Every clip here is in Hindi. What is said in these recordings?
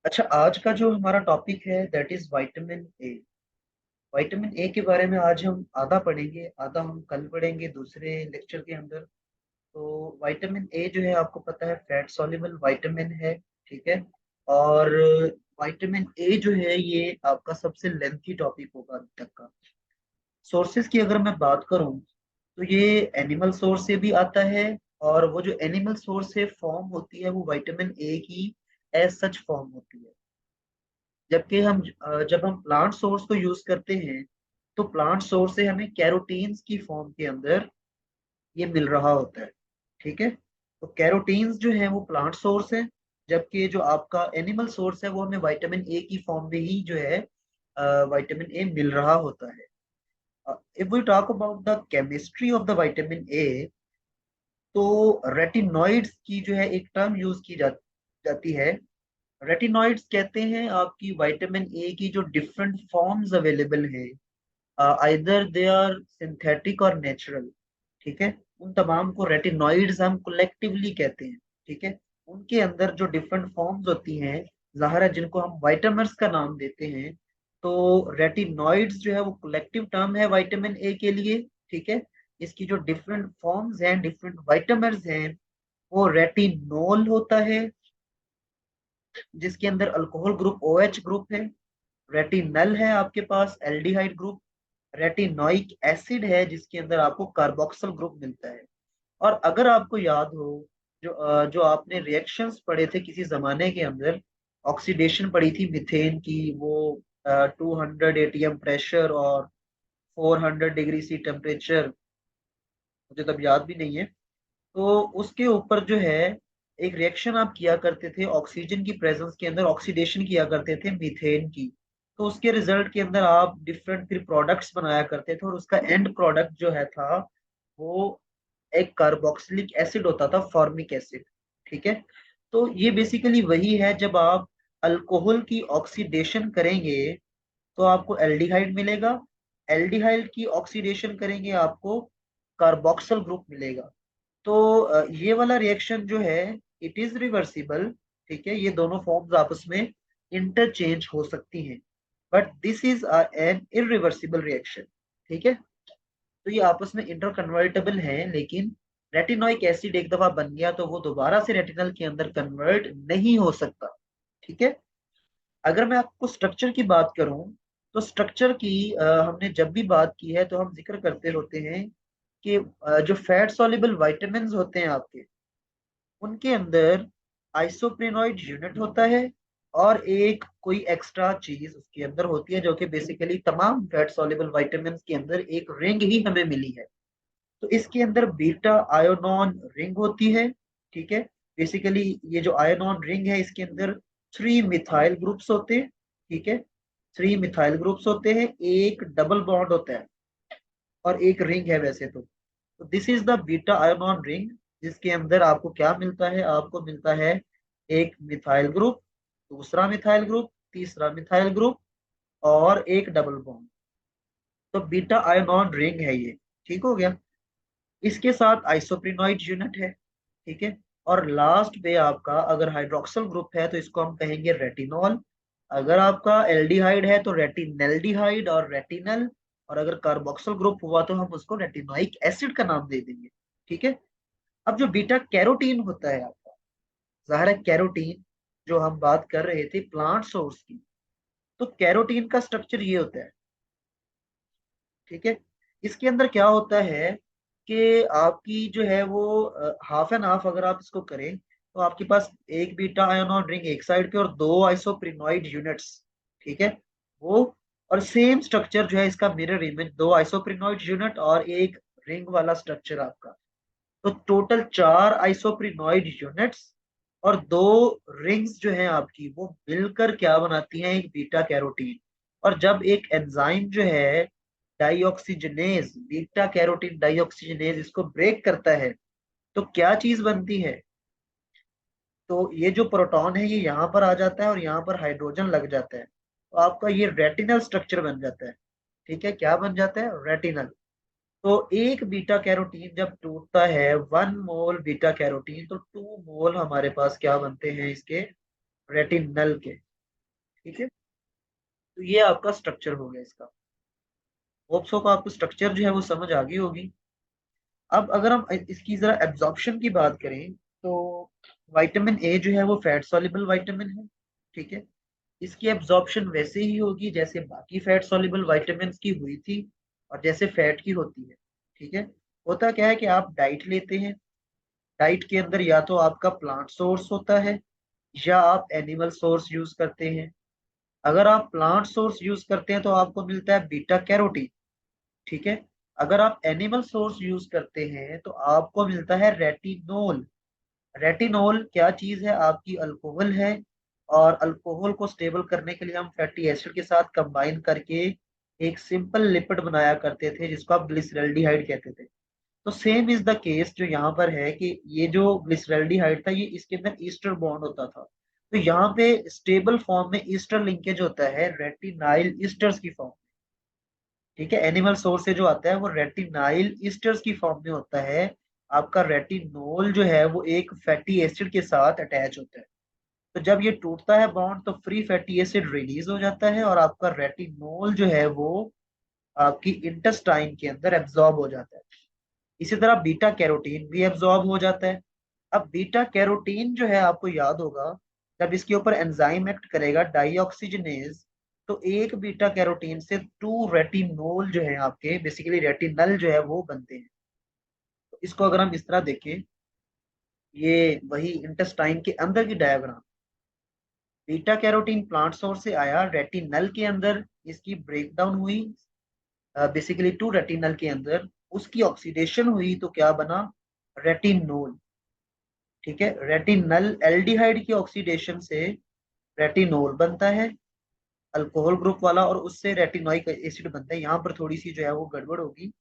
अच्छा, आज का जो हमारा टॉपिक है that is vitamin A. Vitamin A के बारे में आज हम आधा पढ़ेंगे, आधा हम कल पढ़ेंगे दूसरे लेक्चर के अंदर। तो विटामिन ए जो है आपको पता है फैट सॉल्युबल विटामिन है। ठीक है। और विटामिन ए जो है ये आपका सबसे लेंथी टॉपिक होगा अभी तक का। सोर्सेज की अगर मैं बात करूं तो ये एनिमल सोर्स से भी आता है। और वो जो एनिमल सोर्स से फॉर्म होती है वो विटामिन ए की एज सच फॉर्म होती है। जबकि जब हम प्लांट सोर्स को यूज करते हैं तो प्लांट सोर्स से हमें कैरोटीन्स की फॉर्म के अंदर ये मिल रहा होता है। ठीक है। तो कैरोटीन्स जो है वो प्लांट सोर्स है, जबकि जो आपका एनिमल सोर्स है वो हमें विटामिन ए की फॉर्म में ही जो है विटामिन ए मिल रहा होता है। If we talk about the chemistry of the vitamin A, तो रेटिनॉइड्स की जो है एक टर्म यूज की जाती है। रेटिनॉइड्स कहते हैं आपकी विटामिन ए की जो डिफरेंट फॉर्म्स अवेलेबल हैं, आइदर दे आर सिंथेटिक और नेचुरल। ठीक है। उन तमाम को रेटिनॉइड्स हम कलेक्टिवली कहते हैं। ठीक है। उनके अंदर जो डिफरेंट फॉर्म्स होती हैं, ज़ाहिर है जिनको हम वाइटामर्स का नाम देते हैं। तो रेटिनॉइड्स जो है वो कलेक्टिव टर्म है विटामिन ए के लिए। ठीक है। इसकी जो डिफरेंट फॉर्म्स हैं, डिफरेंट वाइटामर्स हैं, वो रेटिनोल होता है जिसके अंदर अल्कोहल ग्रुप OH ग्रुप है। रेटिनल है आपके पास एल्डिहाइड ग्रुप। रेटिनोइक एसिड है जिसके अंदर आपको कार्बोक्सिल ग्रुप मिलता है। और अगर आपको याद हो, जो आपने रिएक्शंस पढ़े थे किसी जमाने के अंदर, ऑक्सीडेशन पड़ी थी मीथेन की, वो 200 ATM प्रेशर और 400 डिग्री सी टेम्परेचर, मुझे तब याद भी नहीं है। तो उसके ऊपर जो है एक रिएक्शन आप किया करते थे ऑक्सीजन की प्रेजेंस के अंदर, ऑक्सीडेशन किया करते थे मीथेन की। तो उसके रिजल्ट के अंदर आप डिफरेंट फिर प्रोडक्ट्स बनाया करते थे और उसका एंड प्रोडक्ट जो है था वो एक कार्बोक्सिलिक एसिड होता था, फॉर्मिक एसिड। ठीक है। तो ये बेसिकली वही है, जब आप अल्कोहल की ऑक्सीडेशन करेंगे तो आपको एल्डिहाइड मिलेगा। एल्डिहाइड की ऑक्सीडेशन करेंगे आपको कार्बोक्सिल ग्रुप मिलेगा। तो ये वाला रिएक्शन जो है इट इज रिवर्सिबल। ठीक है। ये दोनों फॉर्म्स आपस में इंटरचेंज हो सकती हैं, but this is an irreversible reaction. ठीक है। तो ये आपस में इंटरकन्वर्टेबल है, लेकिन रेटिनोइक एसिड एक दफा बन गया तो वो दोबारा से रेटिनल के अंदर कन्वर्ट नहीं हो सकता। ठीक है। अगर मैं आपको स्ट्रक्चर की बात करूं तो स्ट्रक्चर की हमने जब भी बात की है तो हम जिक्र करते होते हैं कि जो फैट सॉल्युबल विटामिन्स होते हैं आपके, उनके अंदर आइसोप्रेनॉइड यूनिट होता है और एक कोई एक्स्ट्रा चीज उसके अंदर होती है जो कि बेसिकली तमाम फैट सॉल्युबल विटामिन्स के अंदर एक रिंग ही हमें मिली है। तो इसके अंदर बीटा आयोनॉन रिंग होती है। ठीक है। बेसिकली ये जो आयोनॉन रिंग है इसके अंदर 3 मिथाइल ग्रुप्स होते हैं। ठीक है। 3 मिथाइल ग्रुप्स होते हैं, एक डबल बॉन्ड होता है और एक रिंग है वैसे तो this is the beta ionone ring, जिसके अंदर आपको क्या मिलता है, आपको मिलता है एक मिथाइल ग्रुप, दूसरा मिथाइल ग्रुप, तीसरा मिथाइल ग्रुप और एक डबल बॉन्ड। तो बीटा आयोनॉन रिंग है ये। ठीक हो गया। इसके साथ आइसोप्रेनॉइड यूनिट है। ठीक है। और लास्ट पे आपका अगर हाइड्रोक्सिल ग्रुप है तो इसको हम कहेंगे रेटिनॉल। अगर आपका एल्डिहाइड है तो रेटिनल्डिहाइड और रेटिनल। और अगर कार्बोक्सिल ग्रुप हुआ तो हम उसको रेटिनोइक एसिड का नाम दे देंगे। ठीक है। अब जो बीटा कैरोटीन होता है आपका, जाहिर है कैरोटीन जो हम बात कर रहे थे प्लांट सोर्स की, तो कैरोटीन का स्ट्रक्चर ये होता है। ठीक है। इसके अंदर क्या होता है कि आपकी जो है वो हाफ एंड हाफ अगर आप इसको करें तो आपके पास एक बीटा आयोनॉन रिंग एक साइड पे और दो आइसोप्रिनॉइड यूनिट्स। ठीक है। वो और सेम स्ट्रक्चर जो है इसका मिरर इमेज, दो आइसोप्रिनॉइड यूनिट और एक रिंग वाला स्ट्रक्चर आपका। तो टोटल 4 आइसोप्रिनॉइड यूनिट्स और दो रिंग्स जो है आपकी वो मिलकर क्या बनाती हैं, एक बीटा कैरोटीन। और जब एक एंजाइम जो है डाइऑक्सीजनेज, बीटा कैरोटीन डाइऑक्सीजनेज इसको ब्रेक करता है तो क्या चीज बनती है, तो ये जो प्रोटॉन है ये यहाँ पर आ जाता है और यहाँ पर हाइड्रोजन लग जाता है तो आपका ये रेटिनल स्ट्रक्चर बन जाता है। ठीक है। क्या बन जाता है, रेटिनल। तो एक बीटा कैरोटीन जब टूटता है, 1 मोल बीटा कैरोटीन, तो 2 मोल हमारे पास क्या बनते हैं इसके, रेटिनल के। ठीक है, तो ये आपका स्ट्रक्चर हो गया इसका। होप्स को आपको स्ट्रक्चर जो है वो समझ आ गई होगी। अब अगर हम इसकी जरा एब्जॉर्प्शन की बात करें तो विटामिन ए जो है वो फैट सॉल्युबल विटामिन है। ठीक है, इसकी एब्जॉर्प्शन वैसे ही होगी जैसे बाकी फैट सॉल्युबल विटामिन की हुई थी और जैसे फैट की होती है। ठीक है, होता क्या है कि आप डाइट लेते हैं, डाइट के अंदर या तो आपका प्लांट सोर्स होता है या आप एनिमल सोर्स यूज करते हैं। अगर आप प्लांट सोर्स यूज करते हैं तो आपको मिलता है बीटा कैरोटीन। ठीक है, अगर आप एनिमल सोर्स यूज करते हैं तो आपको मिलता है रेटिनोल। रेटिनोल क्या चीज है, आपकी अल्कोहल है। और अल्कोहल को स्टेबल करने के लिए हम फैटी एसिड के साथ कंबाइन करके एक सिंपल लिपिड बनाया करते थे जिसको आप ग्लिसरल्डिहाइड कहते थे। तो सेम इज द केस जो यहाँ पर है कि ये जो ग्लिसरल्डिहाइड था ये इसके अंदर ईस्टर बॉन्ड होता था। तो यहाँ पे स्टेबल फॉर्म में ईस्टर लिंकेज होता है रेटिनाइल ईस्टर्स की फॉर्म। ठीक है, एनिमल सोर्स से जो आता है वो रेटिनाइल ईस्टर्स की फॉर्म में होता है। आपका रेटिनोल जो है वो एक फैटी एसिड के साथ अटैच होता है। तो जब ये टूटता है बॉन्ड तो फ्री फैटी एसिड रिलीज हो जाता है और आपका रेटिनोल जो है वो आपकी इंटेस्टाइन के अंदर एब्जॉर्ब हो जाता है। इसी तरह बीटा कैरोटीन भी एब्जॉर्ब हो जाता है। अब बीटा कैरोटीन जो है आपको याद होगा, जब इसके ऊपर एंजाइम एक्ट करेगा डाईऑक्सीजनेज, तो एक बीटा कैरोटीन से टू रेटिनोल जो है आपके बेसिकली रेटिनल जो है वो बनते हैं। तो इसको अगर हम इस तरह देखें, ये वही इंटेस्टाइन के अंदर की diagram. Beta carotene plant source से आया रेटिनल के अंदर, इसकी ब्रेकडाउन हुई बेसिकली टू रेटिनल के अंदर, उसकी ऑक्सीडेशन हुई तो क्या बना, रेटिनोल। ठीक है, रेटिनल एल्डिहाइड की ऑक्सीडेशन से रेटिनोल बनता है, अल्कोहल ग्रुप वाला, और उससे रेटिनोइक एसिड बनता है। यहाँ पर थोड़ी सी जो है वो गड़बड़ होगी,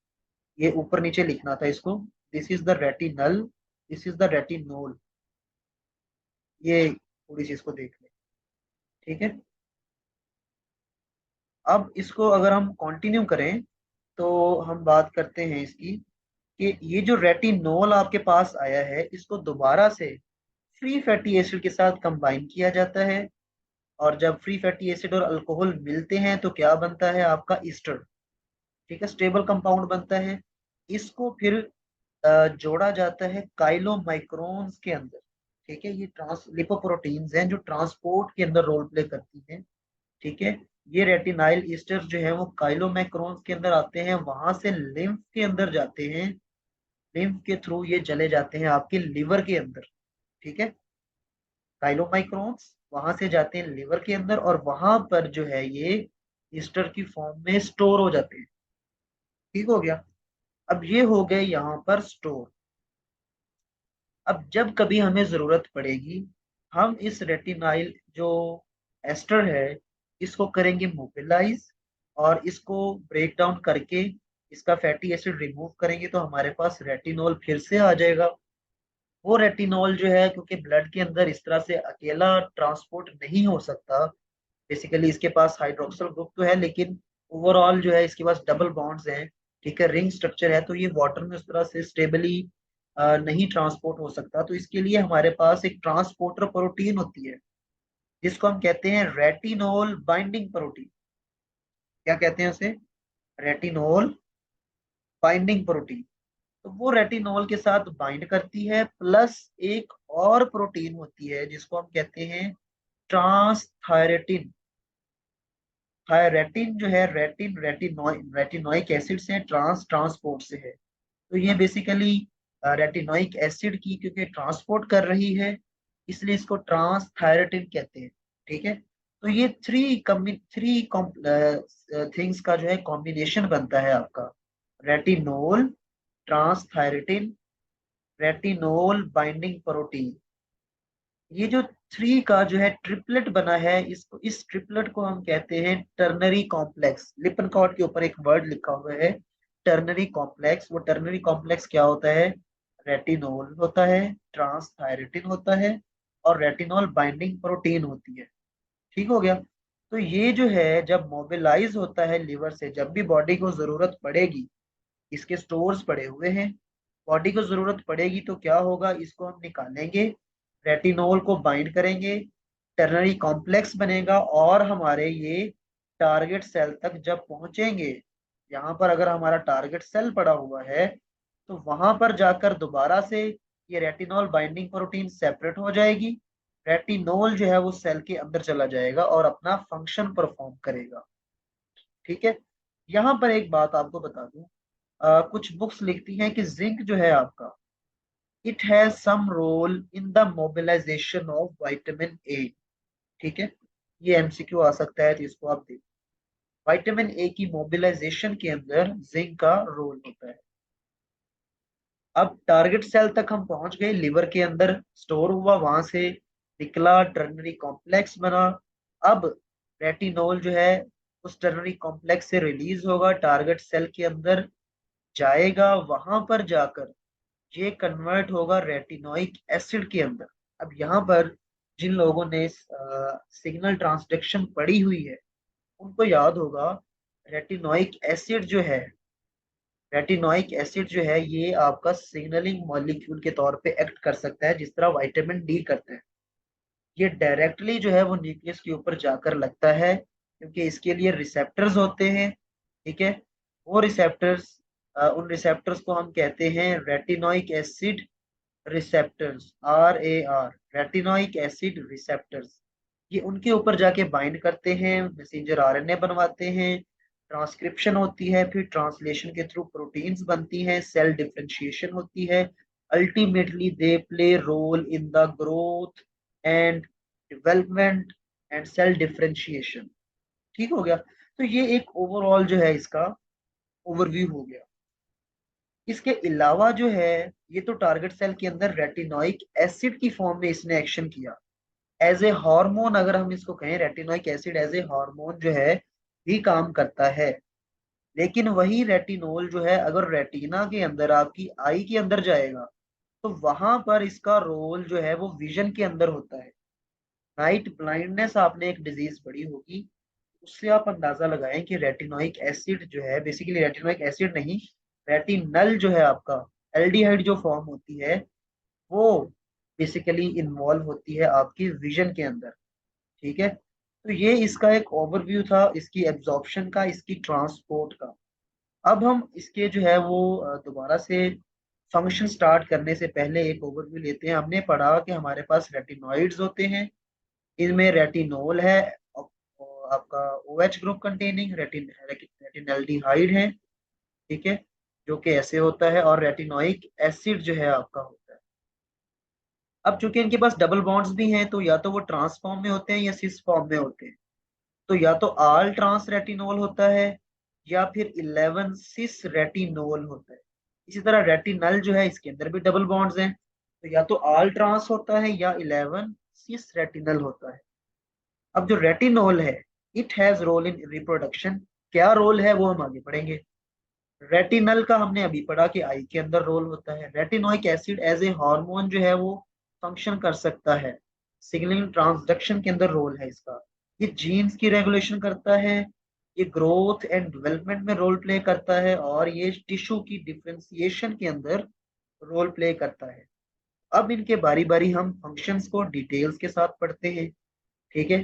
ये ऊपर नीचे लिखना था इसको। This is the retinal, this is the retinol, ये थोड़ी सी इसको देख लें। ठीक है, अब इसको अगर हम कंटिन्यू करें तो हम बात करते हैं इसकी कि ये जो रेटिनोल आपके पास आया है इसको दोबारा से फ्री फैटी एसिड के साथ कंबाइन किया जाता है। और जब फ्री फैटी एसिड और अल्कोहल मिलते हैं तो क्या बनता है आपका ईस्टर। ठीक है, स्टेबल कंपाउंड बनता है। इसको फिर जोड़ा जाता है काइलोमाइक्रोन्स के अंदर। ठीक है, ये ट्रांस लिपोप्रोटीन्स हैं जो ट्रांसपोर्ट के अंदर रोल प्ले करती हैं। ठीक है, ये रेटिनाइल ईस्टर जो है वो काइलोमाइक्रोन्स के अंदर आते हैं, वहां से लिम्फ के अंदर जाते हैं, लिम्फ के थ्रू ये चले जाते हैं आपके लिवर के अंदर। ठीक है, काइलोमाइक्रोन्स वहां से जाते हैं लिवर के अंदर और वहां पर जो है ये ईस्टर की फॉर्म में स्टोर हो जाते हैं। ठीक हो गया, अब ये हो गए यहाँ पर स्टोर। अब जब कभी हमें जरूरत पड़ेगी हम इस रेटिनाइल जो एस्टर है इसको करेंगे मोबिलाइज, और इसको ब्रेक डाउन करके इसका फैटी एसिड रिमूव करेंगे तो हमारे पास रेटिनॉल फिर से आ जाएगा। वो रेटिनॉल जो है क्योंकि ब्लड के अंदर इस तरह से अकेला ट्रांसपोर्ट नहीं हो सकता, बेसिकली इसके पास हाइड्रोक्सल ग्रुप तो है लेकिन ओवरऑल जो है इसके पास डबल बॉन्ड्स हैं। ठीक है, रिंग स्ट्रक्चर है, तो ये वाटर में उस तरह से स्टेबली नहीं ट्रांसपोर्ट हो सकता। तो इसके लिए हमारे पास एक ट्रांसपोर्टर प्रोटीन होती है जिसको हम कहते हैं रेटिनोल बाइंडिंग प्रोटीन। क्या कहते हैं उसे, रेटिनोल बाइंडिंग प्रोटीन। तो वो रेटिनोल के साथ बाइंड करती है, प्लस एक और प्रोटीन होती है जिसको हम कहते हैं ट्रांसथायरेटिन। थायरेटिन जो है रेटिन रेटिनोइक एसिड से ट्रांसपोर्ट से है। तो ये बेसिकली रेटिनोइक एसिड की क्योंकि ट्रांसपोर्ट कर रही है इसलिए इसको ट्रांसथायरेटिन कहते हैं। ठीक है, तो ये थ्री थिंग्स का जो है कॉम्बिनेशन बनता है आपका रेटिनोल, ट्रांसथायरेटिन, रेटिनोल बाइंडिंग प्रोटीन। ये जो थ्री का जो है ट्रिपलेट बना है इसको, इस ट्रिपलेट को हम कहते हैं टर्नरी कॉम्प्लेक्स। लिपनकॉर्ड के ऊपर एक वर्ड लिखा हुआ है टर्नरी कॉम्प्लेक्स। वो टर्नरी कॉम्प्लेक्स क्या होता है, रेटिनोल होता है, ट्रांसथायरेटिन होता है और रेटिनोल बाइंडिंग प्रोटीन होती है। ठीक हो गया, तो ये जो है जब मोबिलाइज होता है लिवर से, जब भी बॉडी को जरूरत पड़ेगी, इसके स्टोर्स पड़े हुए हैं, बॉडी को जरूरत पड़ेगी तो क्या होगा, इसको हम निकालेंगे, रेटिनोल को बाइंड करेंगे, टर्नरी कॉम्प्लेक्स बनेगा और हमारे ये टारगेट सेल तक जब पहुंचेंगे, यहाँ पर अगर हमारा टारगेट सेल पड़ा हुआ है तो वहां पर जाकर दोबारा से ये रेटिनॉल बाइंडिंग प्रोटीन सेपरेट हो जाएगी। रेटिनॉल जो है वो सेल के अंदर चला जाएगा और अपना फंक्शन परफॉर्म करेगा। ठीक है। यहाँ पर एक बात आपको बता दूं, कुछ बुक्स लिखती हैं कि जिंक जो है आपका, it has some role in the mobilisation of vitamin A. ठीक है, ये एमसीक्यू आ सकता है तो इसको आप देखिए। विटामिन ए की मोबिलाइजेशन के अंदर जिंक का रोल होता है। अब टारगेट सेल तक हम पहुंच गए, लिवर के अंदर स्टोर हुआ, वहां से निकला, टर्नरी कॉम्प्लेक्स बना। अब रेटिनॉल जो है उस टर्नरी कॉम्प्लेक्स से रिलीज होगा, टारगेट सेल के अंदर जाएगा, वहां पर जाकर ये कन्वर्ट होगा रेटिनोइक एसिड के अंदर। अब यहाँ पर जिन लोगों ने सिग्नल ट्रांसडक्शन पढ़ी हुई है उनको याद होगा, रेटिनोइक एसिड जो है, रेटिनोइक एसिड जो है ये आपका सिग्नलिंग मॉलिक्यूल के तौर पे एक्ट कर सकता है, जिस तरह विटामिन डी करते हैं। ये डायरेक्टली जो है वो न्यूक्लियस के ऊपर जाकर लगता है, क्योंकि इसके लिए रिसेप्टर्स होते हैं। ठीक है, वो रिसेप्टर्स, उन रिसेप्टर्स को हम कहते हैं retinoic acid receptors, RAR, retinoic acid receptors. ये उनके ऊपर जाके बाइंड करते हैं, मैसेंजर आरएनए बनवाते हैं, ट्रांसक्रिप्शन होती है, फिर ट्रांसलेशन के थ्रू प्रोटीन्स बनती हैं, सेल डिफरेंशिएशन होती है। Ultimately they play role in the growth and development and cell differentiation. ठीक हो गया। तो ये एक ओवरऑल जो है इसका ओवरव्यू हो गया। इसके अलावा जो है, ये तो टारगेट सेल के अंदर रेटिनोइक एसिड की फॉर्म में इसने एक्शन किया एज ए हार्मोन। अगर हम इसको कहें, retinoic acid as a hormone जो है भी काम करता है। लेकिन वही रेटिनोल जो है अगर रेटिना के अंदर, आपकी आई के अंदर जाएगा, तो वहां पर इसका रोल जो है वो विजन के अंदर होता है। नाइट ब्लाइंडनेस आपने एक डिजीज पढ़ी होगी, उससे आप अंदाजा लगाएं कि रेटिनोइक एसिड जो है, बेसिकली रेटिनोइक एसिड नहीं, रेटिनल जो है आपका, एल्डिहाइड जो फॉर्म होती है वो बेसिकली इन्वॉल्व होती है आपकी विजन के अंदर। ठीक है, तो ये इसका एक ओवरव्यू था, इसकी एब्जॉर्प्शन का, इसकी ट्रांसपोर्ट का। अब हम इसके जो है वो दोबारा से फंक्शन स्टार्ट करने से पहले एक ओवरव्यू लेते हैं। हमने पढ़ा कि हमारे पास रेटिनॉइड्स होते हैं, इनमें रेटिनोल है और आपका OH ग्रुप कंटेनिंग रेटिनल्डिहाइड है। ठीक है, जो कि ऐसे होता है, और रेटिनोइक एसिड जो है आपका होता है। अब चूंकि इनके पास डबल बॉन्ड्स भी हैं, तो या तो वो ट्रांस फॉर्म में होते हैं या सिस फॉर्म में होते हैं। तो या तो आल ट्रांस रेटिनोल होता है या फिर 11 सिस रेटिनोल होता है। इसी तरह रेटिनल जो है इसके अंदर भी डबल बॉन्ड्स हैं, तो या तो आल ट्रांस होता है या 11 सिस रेटिनल होता है। अब जो रेटिनोल है, it has role in reproduction. क्या रोल है वो हम आगे पढ़ेंगे। रेटिनल का हमने अभी पढ़ा कि आई के अंदर रोल होता है। Retinoic acid as a hormone जो है वो फंक्शन कर सकता है, सिग्नलिंग ट्रांसडक्शन के अंदर रोल है इसका। ये जीन्स की रेगुलेशन करता है, ये ग्रोथ एंड डेवलपमेंट में रोल प्ले करता है, और ये टिश्यू की डिफरेंशिएशन के अंदर रोल प्ले करता है। अब इनके बारी बारी हम फंक्शंस को डिटेल्स के साथ पढ़ते हैं। ठीक है,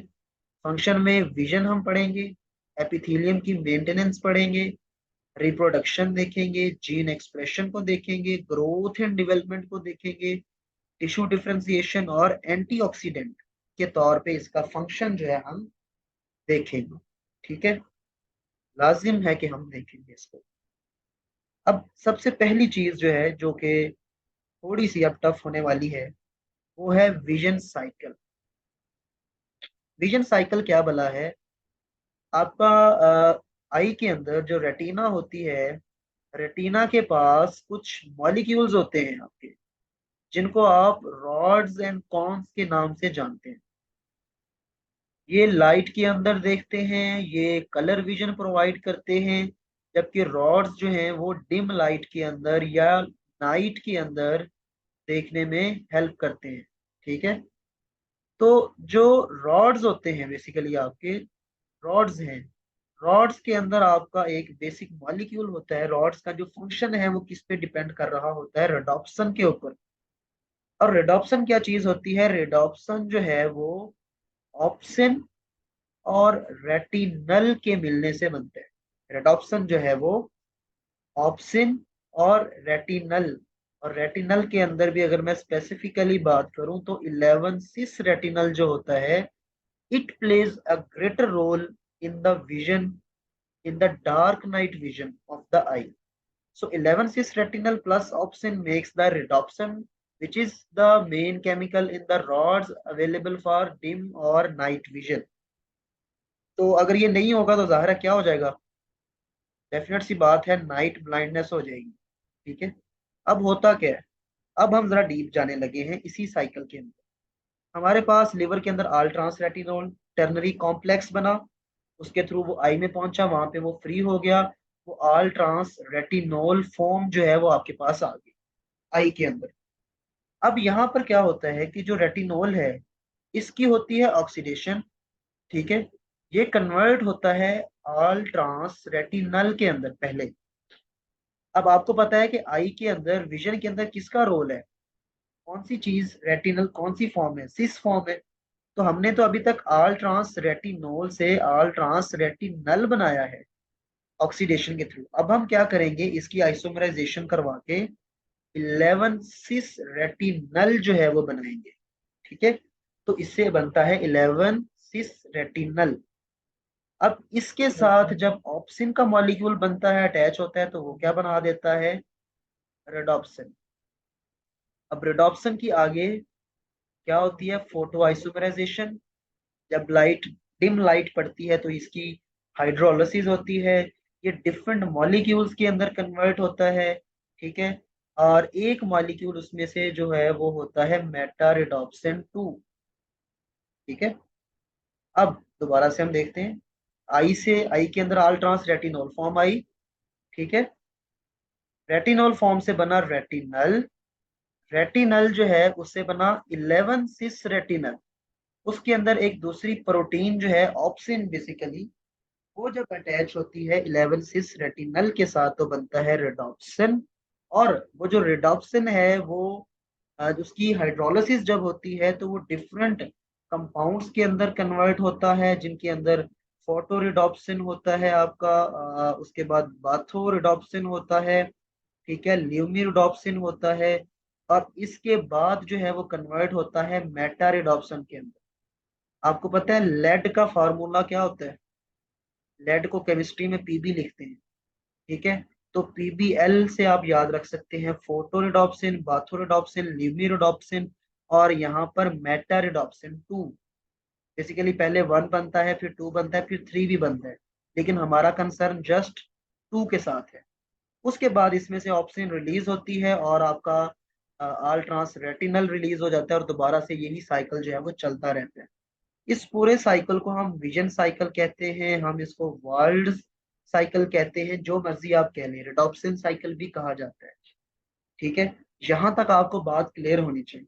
फंक्शन में विजन हम पढ़ेंगे, एपिथेलियम की मेंटेनेंस पढ़ेंगे, रिप्रोडक्शन देखेंगे, जीन एक्सप्रेशन को देखेंगे, ग्रोथ एंड डेवलपमेंट को देखेंगे, टिश्यू डिफरेंशिएशन, और एंटीऑक्सीडेंट के तौर पे इसका फंक्शन जो है हम देखेंगे। ठीक है, लाजिम है कि हम देखेंगे इसको। अब सबसे पहली चीज जो है, जो कि थोड़ी सी अब टफ होने वाली है, वो है विजन साइकिल। विजन साइकिल क्या भला है? आपका आई के अंदर जो रेटिना होती है, रेटिना के पास कुछ मॉलिक्यूल्स होते हैं आपके, जिनको आप रॉड्स एंड कॉन्स के नाम से जानते हैं। ये लाइट के अंदर देखते हैं, ये कलर विजन प्रोवाइड करते हैं, जबकि रॉड्स जो हैं वो डिम लाइट के अंदर या नाइट के अंदर देखने में हेल्प करते हैं। ठीक है, तो जो रॉड्स होते हैं, बेसिकली आपके रॉड्स हैं, रॉड्स के अंदर आपका एक बेसिक मॉलिक्यूल होता है। रॉड्स का जो फंक्शन है वो किस पे डिपेंड कर रहा होता है? रेडॉप्सन के ऊपर। और रेडॉप्सन क्या चीज होती है? रेडॉप्सन जो है वो ऑप्सिन और रेटिनल के मिलने से बनते हैं। रेडॉप्सन जो है वो ऑप्सिन और रेटिनल, और रेटिनल के अंदर भी अगर मैं स्पेसिफिकली बात करूं तो 11 सिस रेटिनल जो होता है, it plays a greater role in the vision, in the dark night vision of the eye. So 11 cis retinal plus opsin makes the rhodopsin, which is the main chemical in the rods available for dim or night vision. तो अगर ये नहीं होगा तो ज़ाहिर है क्या हो जाएगा, डेफिनेट सी बात है नाइट ब्लाइंडनेस हो जाएगी। ठीक है, अब होता क्या है, अब हम जरा डीप जाने लगे हैं इसी साइकिल के अंदर। हमारे पास लिवर के अंदर आल ट्रांस रेटिनोल टर्नरी कॉम्प्लेक्स बना, उसके थ्रू वो आई में पहुंचा, वहां पे वो फ्री हो गया, वो आल ट्रांस रेटिनोल फॉर्म जो है वो आपके पास आ गई आई के अंदर। अब यहाँ पर क्या होता है कि जो रेटिनोल है इसकी होती है ऑक्सीडेशन। ठीक है, ये कन्वर्ट होता है आल ट्रांस रेटिनल के अंदर पहले। अब आपको पता है कि आई के अंदर विजन के अंदर किसका रोल है, कौन सी चीज रेटिनल कौन सी फॉर्म है, सिस फॉर्म है। तो हमने तो अभी तक आल ट्रांस रेटिनोल से आल ट्रांस रेटिनल बनाया है ऑक्सीडेशन के थ्रू। अब हम क्या करेंगे, इसकी आइसोमराइजेशन करवा के 11 सिस रेटिनल जो है वो बनाएंगे। ठीक है, तो इससे बनता है 11 सिस रेटिनल। अब इसके साथ जब ऑप्सिन का मॉलिक्यूल बनता है, अटैच होता है, तो वो क्या बना देता है, रेडॉप्सिन। अब रेडॉप्सिन की आगे क्या होती है, फोटो आइसोमराइजेशन। जब लाइट डिम लाइट पड़ती है तो इसकी हाइड्रोलिसिस होती है, ये डिफरेंट मॉलिक्यूल्स के अंदर कन्वर्ट होता है। ठीक है, और एक मॉलिक्यूल उसमें से जो है वो होता है मेटा रिडॉप्सिन 2। ठीक है, अब दोबारा से हम देखते हैं, आई से आई के अंदर आल ट्रांस रेटिनोल फॉर्म आई। ठीक है, रेटिनोल फॉर्म से बना रेटिनल, रेटिनल जो है उससे बना 11 सिस रेटिनल। उसके अंदर एक दूसरी प्रोटीन जो है ऑप्सिन बेसिकली, वो जब अटैच होती है 11 सिस रेटिनल के साथ तो बनता है रेडॉप्सिन। और वो जो रेडॉप्सिन है वो उसकी हाइड्रोलिसिस जब होती है तो वो डिफरेंट कंपाउंड्स के अंदर कन्वर्ट होता है, जिनके अंदर फोटो रिडॉप्सिन होता है आपका, उसके बाद बाथो रिडॉप्सिन होता है। ठीक है, ल्यूमी रिडॉप्सिन होता है, और इसके बाद जो है वो कन्वर्ट होता है मेटा रिडॉप्सिन के अंदर। आपको पता है लेड का फार्मूला क्या होता है, लेड को केमिस्ट्री में पीबी लिखते हैं। ठीक है, तो पीबीएल से आप याद रख सकते हैं फोटोरिडॉप्सिन, बाथोरिडॉप्सिन, ल्यूमिरिडॉप्सिन, और यहाँ पर मेटारिडॉप्सिन 2। बेसिकली पहले 1 बनता है, फिर 2 बनता है, फिर 3 भी बनता है, लेकिन हमारा कंसर्न जस्ट 2 के साथ है। उसके बाद इसमें से ऑप्सिन रिलीज होती है और आपका आल ट्रांस रेटिनल रिलीज हो जाता है, और दोबारा से यही साइकिल जो है वो चलता रहता है। इस पूरे साइकिल को हम विजन साइकिल कहते हैं, हम इसको वर्ल्ड साइकिल कहते हैं, जो मर्जी आप कह लें, रेडॉप्सिन साइकिल भी कहा जाता है। ठीक है, यहां तक आपको बात क्लियर होनी चाहिए।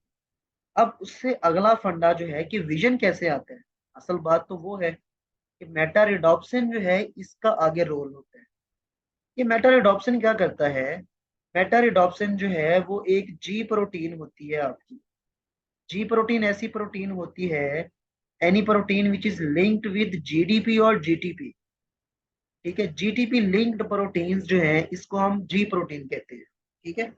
अब उससे अगला फंडा जो है कि विजन कैसे आता है, असल बात तो वो है कि मेटा रिडॉप्सिन जो है इसका आगे रोल होता है। ये मेटा रिडॉप्सिन क्या करता है, मेटा रिडॉप्सिन जो है वो एक जी प्रोटीन होती है आपकी। जी प्रोटीन ऐसी प्रोटीन होती है, any protein which is linked with GDP और जीटीपी। ठीक है, जीटीपी लिंक्ड प्रोटीन्स जो है इसको हम जी प्रोटीन कहते हैं। ठीक है,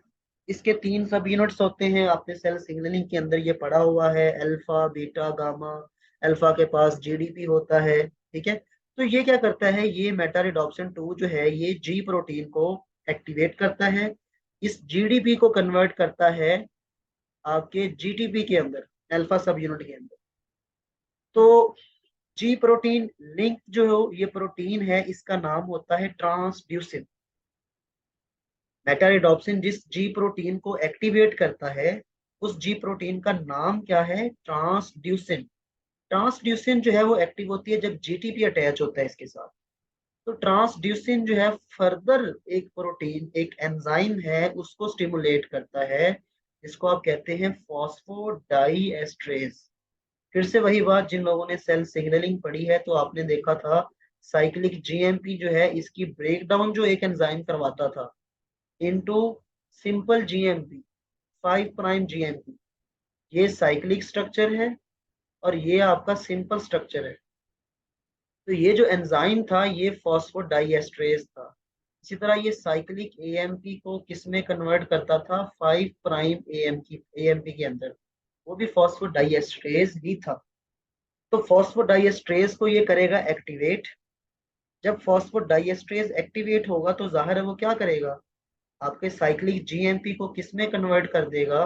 इसके 3 सब यूनिट्स होते हैं, आपने सेल सिग्नलिंग के अंदर ये पढ़ा हुआ है, अल्फा बीटा गामा। अल्फा के पास जीडीपी होता है। ठीक है, तो ये क्या करता है, ये मेटारिडॉप्सिन 2 जो है ये जी प्रोटीन को एक्टिवेट करता है, इस जीडीपी को कन्वर्ट करता है आपके जीटीपी के अंदर, अल्फा सब यूनिट के अंदर। तो जी प्रोटीन लिंक जो ये प्रोटीन है इसका नाम होता है ट्रांसड्यूसिन। मेटारिडॉप्सिन जिस जी प्रोटीन को एक्टिवेट करता है उस जी प्रोटीन का नाम क्या है, ट्रांसड्यूसिन। ट्रांसड्यूसिन जो है वो एक्टिव होती है जब जीटीपी अटैच होता है इसके साथ। तो ट्रांसड्यूसिन जो है फर्दर एक प्रोटीन एक एंजाइम है उसको स्टिमुलेट करता है, जिसको आप कहते हैं फॉस्फोडाइएस्ट्रेज। फिर से वही बात, जिन लोगों ने सेल सिग्नलिंग पढ़ी है तो आपने देखा था साइक्लिक जीएमपी जो है इसकी ब्रेकडाउन जो एक एंजाइम करवाता था into simple GMP, 5 prime GMP. ये साइक्लिक स्ट्रक्चर है, और ये आपका सिंपल स्ट्रक्चर है। तो ये जो एंजाइम था ये फॉस्फोडाइएस्ट्रेज था। इसी तरह ये साइक्लिक एएमपी को किस में कन्वर्ट करता था, 5 प्राइम एएमपी के अंदर, वो भी फॉस्फोडाइएस्ट्रेज ही था। तो फॉस्फोडाइएस्ट्रेज को ये करेगा एक्टिवेट। जब फॉस्फोडाइएस्ट्रेज एक्टिवेट होगा तो जाहिर है वो क्या करेगा, आपके साइक्लिक जीएमपी को किस में कन्वर्ट कर देगा,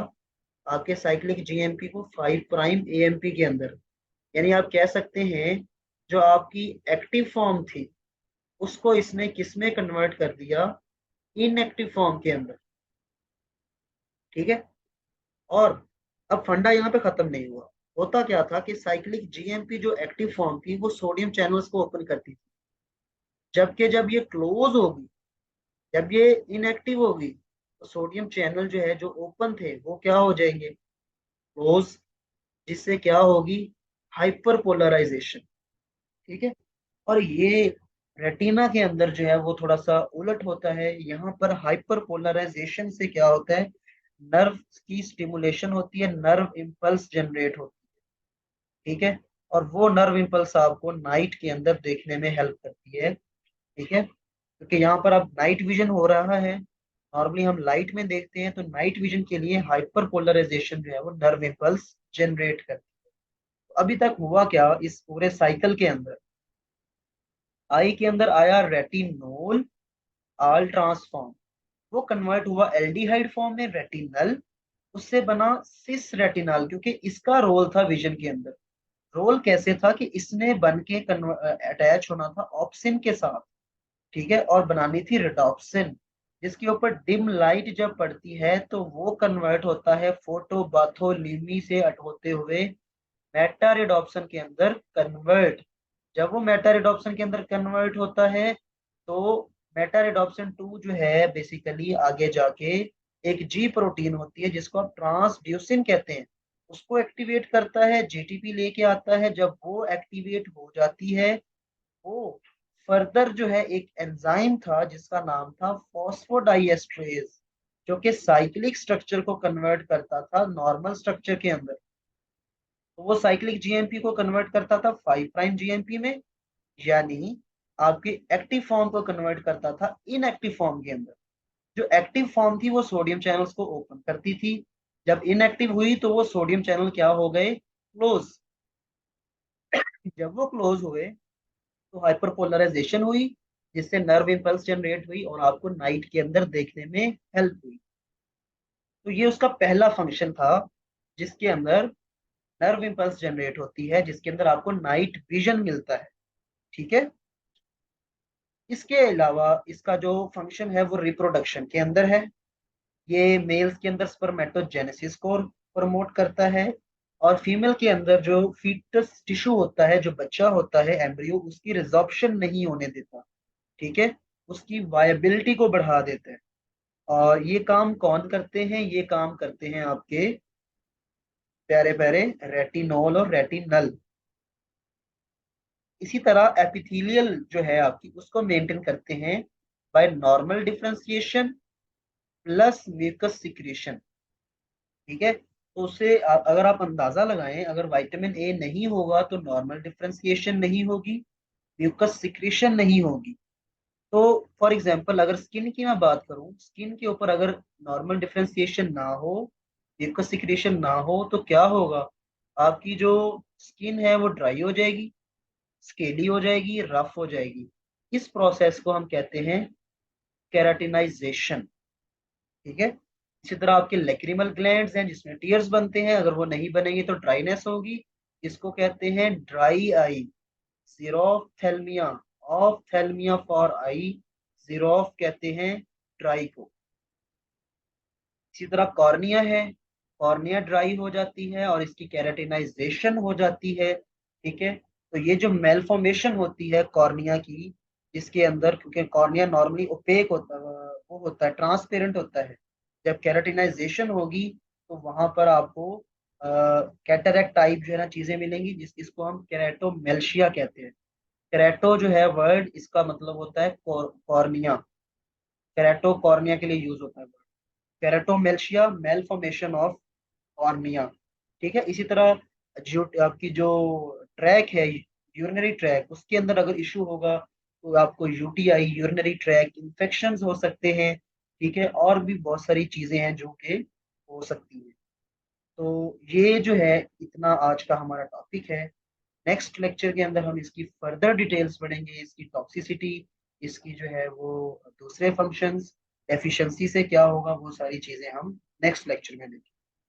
आपके साइक्लिक जीएमपी को 5 प्राइम एएमपी के अंदर। यानी आप कह सकते हैं जो आपकी एक्टिव फॉर्म थी उसको इसने किस में कन्वर्ट कर दिया, इनएक्टिव फॉर्म के अंदर। ठीक है। और अब फंडा यहाँ पे खत्म नहीं हुआ। होता क्या था कि साइक्लिक जीएमपी जो एक्टिव फॉर्म थी वो सोडियम चैनल्स को ओपन करती थी, जबकि जब ये क्लोज होगी, जब ये इनएक्टिव होगी, तो सोडियम चैनल जो है जो ओपन थे वो क्या हो जाएंगे, क्लोज। जिससे क्या होगी, हाइपर पोलराइजेशन। ठीक है। और ये रेटिना के अंदर जो है वो थोड़ा सा उलट होता है। यहाँ पर हाइपर पोलराइजेशन से क्या होता है, नर्व की स्टिमुलेशन होती है, नर्व इम्पल्स जनरेट होती है। ठीक है। और वो नर्व इम्पल्स आपको नाइट के अंदर देखने में हेल्प करती है। ठीक है। क्योंकि यहाँ पर अब नाइट विजन हो रहा है, नॉर्मली हम लाइट में देखते हैं, तो नाइट विजन के लिए हाइपर पोलराइजेशन जो है वो नर्व इम्पल्स जनरेट करती है। तो अभी तक हुआ क्या इस पूरे साइकिल के अंदर, आई के अंदर आया रेटिनोल, आल ट्रांसफॉर्म, वो कन्वर्ट हुआ एल्डिहाइड फॉर्म में रेटिनल, उससे बना सिस रेटिनल, क्योंकि इसका रोल था विजन के अंदर। रोल कैसे था कि इसने बन के अटैच होना था ऑप्सिन के साथ। ठीक है। और बनानी थी रिडॉप्सिन, जिसके ऊपर डिम लाइट जब पड़ती है तो वो कन्वर्ट होता है फोटोबाथोलिमी से होते हुए मेटा रिडॉप्शन के अंदर कन्वर्ट। जब वो मेटा रिडॉप्शन के अंदर कन्वर्ट होता है तो मेटा रिडॉप्शन 2 जो है बेसिकली आगे जाके एक जी प्रोटीन होती है जिसको आप ट्रांसड्यूसिन कहते हैं, उसको एक्टिवेट करता है, जीटीपी लेके आता है। जब वो एक्टिवेट हो जाती है, वो फर्दर जो है एक एंजाइम था जिसका नाम था फॉस्फोडाइएस्ट्रेज, जो कि साइक्लिक स्ट्रक्चर को कन्वर्ट करता था नॉर्मल स्ट्रक्चर के अंदर। तो वो साइक्लिक जीएमपी को कन्वर्ट करता था 5 प्राइम जीएमपी में, यानी आपकी एक्टिव फॉर्म को कन्वर्ट करता था इनएक्टिव फॉर्म के अंदर। जो एक्टिव फॉर्म थी वो सोडियम चैनल्स को ओपन करती थी, जब इनएक्टिव हुई तो वो सोडियम चैनल क्या हो गए, क्लोज। जब वो क्लोज हुए तो हाइपरपोलराइजेशन हुई, जिससे नर्व इम्पल्स जनरेट हुई और आपको नाइट के अंदर देखने में हेल्प हुई। तो ये उसका पहला फंक्शन था, जिसके अंदर नर्व इम्पल्स जनरेट होती है, जिसके अंदर आपको नाइट विजन मिलता है। ठीक है। इसके अलावा इसका जो फंक्शन है वो रिप्रोडक्शन के अंदर है। ये मेल्स के अंदर स्पर्मेटोजेनेसिस को प्रमोट करता है, और फीमेल के अंदर जो फीटस टिश्यू होता है, जो बच्चा होता है एम्ब्रियो, उसकी रिजॉर्प्शन नहीं होने देता। ठीक है। उसकी वायबिलिटी को बढ़ा देते हैं। और ये काम कौन करते हैं, ये काम करते हैं आपके प्यारे प्यारे रेटिनोल और रेटिनल। इसी तरह एपिथेलियल जो है आपकी उसको मेंटेन करते हैं by normal differentiation plus mucus secretion. ठीक है। तो उससे अगर आप अंदाजा लगाएं, अगर विटामिन ए नहीं होगा तो नॉर्मल डिफरेंशिएशन नहीं होगी, म्यूकस सिक्रीशन नहीं होगी। तो फॉर एग्जांपल अगर स्किन की मैं बात करूं, स्किन के ऊपर अगर नॉर्मल डिफरेंशिएशन ना हो, म्यूकस सिक्रीशन ना हो, तो क्या होगा, आपकी जो स्किन है वो ड्राई हो जाएगी, स्केली हो जाएगी, रफ हो जाएगी। इस प्रोसेस को हम कहते हैं केराटिनाइजेशन। ठीक है। इसी तरह आपके लेक्रिमल ग्लैंड्स हैं जिसमें टीयर्स बनते हैं, अगर वो नहीं बनेंगे तो ड्राइनेस होगी, इसको कहते हैं ड्राई आई, जीरोफ्थेल्मिया, ऑफ्थेल्मिया फॉर आई, जीरोफ कहते हैं ड्राई को। इसी तरह कॉर्निया है, कॉर्निया ड्राई हो जाती है और इसकी कैरेटिनाइजेशन हो जाती है। ठीक है। तो ये जो मेलफॉर्मेशन होती है कॉर्निया की, जिसके अंदर, क्योंकि कॉर्निया नॉर्मली ओपेक होता है, वो होता है ट्रांसपेरेंट होता है, जब कैरेटिनाइजेशन होगी तो वहां पर आपको कैटरेक्ट टाइप जो है ना चीजें मिलेंगी, जिसको हम केरेटोमेल्शिया कहते हैं। केरेटो जो है वर्ड, इसका मतलब होता है कॉर्निया, केरेटो कॉर्निया के लिए यूज होता है। केराटोमेल्शिया, मेलफॉर्मेशन ऑफ कॉर्निया। ठीक है। इसी तरह जो आपकी जो ट्रैक है, यूरिनरी ट्रैक, उसके अंदर अगर इशू होगा तो आपको यूटीआई, यूरिनरी ट्रैक इन्फेक्शंस हो सकते हैं। ठीक है, और भी बहुत सारी चीजें हैं जो कि हो सकती हैं। तो ये जो है इतना आज का हमारा टॉपिक है। नेक्स्ट लेक्चर के अंदर हम इसकी फर्दर डिटेल्स पढ़ेंगे, इसकी टॉक्सिसिटी, इसकी जो है वो दूसरे फंक्शंस, एफिशिएंसी से क्या होगा, वो सारी चीजें हम नेक्स्ट लेक्चर में देखेंगे।